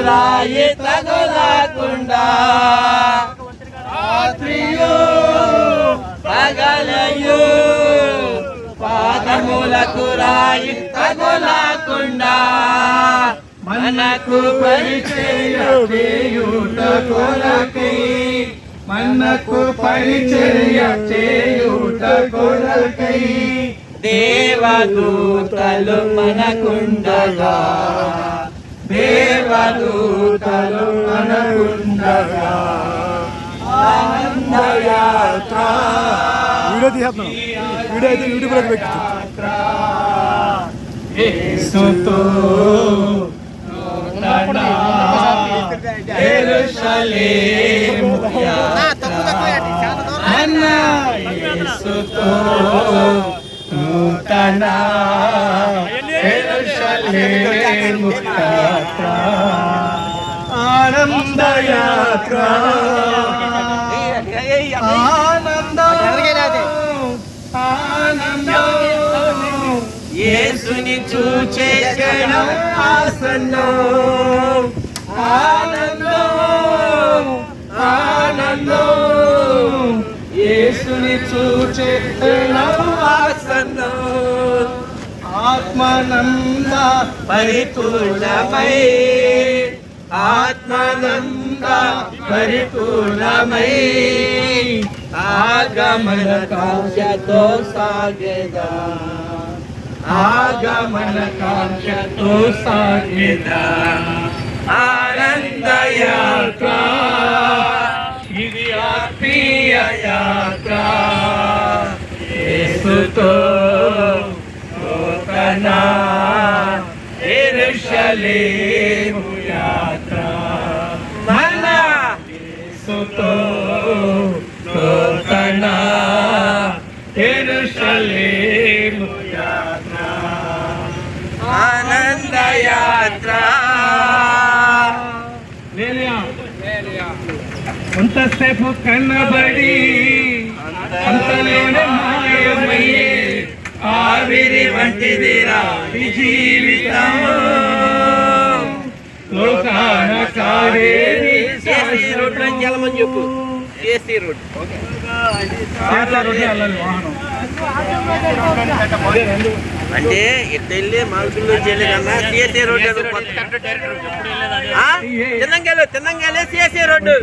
రాయి తగులకుండా రాత్రియు పగలయు పాదములకు రాయి తగులకుండా మనకు పరిచయ చేయుట కొరకై మనకు పరిచయ చేయుట కొరకై దేవదూతలు మనకుండగా దేవదూతలు మనకుండగా ఆనందయాత్ర వీడియో తీస్తున్నాం వీడియో అయితే యూట్యూబ్లోకి పెట్టు యేసుతో యెరూషలేము యేసుతో నూతన యెరూషలేము యాత్ర ఆనందయాత్ర ఆనందం యేసుని చూచే క్షణం ఆసన్నం ఆనందం ఆనందం యేసుని చూచే క్షణం ఆసన్నం ఆత్మానంద పరిపూర్ణమై ఆత్మానంద పరిపూర్ణమై ఆగమన కాంక్షతో సాగేదా ఆగమన కాంక్షతో సాగేదా ఆనందయాత్ర ఇది ఆత్మీయ యాత్ర యేసుతో నూతన యెరూషలేము యాత్ర మన యేసుతో నూతన యెరూషలేము యాత్ర ఆనందయాత్ర కొంతసేపు కన్నబడి అంతలోనే మాయమయ్యే ఆవిరి వంటిదిరా ఈ జీవితం లోకాన కావేరి జలమని చెప్పు ఏసీ రోడ్ అంటే ఇటు వెళ్ళి మాల్గుల్లో వెళ్ళి కన్నా సిఎస్ఏ రోడ్ తిన్నంగాలే సిఎస్ఏ రోడ్డు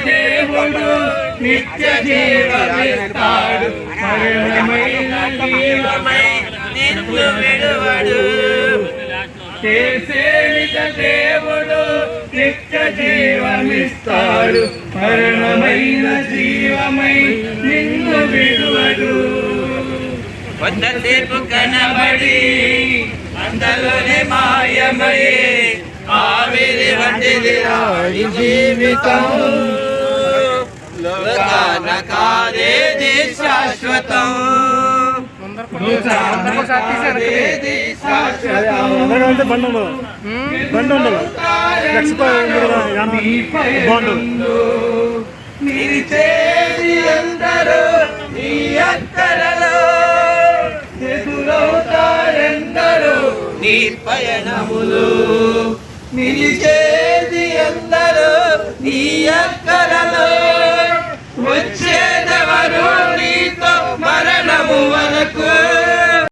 దేవుడు నిత్య జీవమిస్తాడు మరణమైన జీవమై నిన్ను విడువడు చేసే నిజ దేవుడు నిత్య జీవమిస్తాడు మరణమైన జీవమై నిన్ను విడువడు కొంతసేపు కనబడి అంతలోనే మాయమయ్యే ఆవిరి వంటిదిరా ఈ జీవితం లోకాన కాదేది శాశ్వతం నిలిచేది అందరూ నీ అక్కరలో ఎదురవుతారెందరూ నీ పయనములు నిలిచేది అందరూ నీ అక్కరలో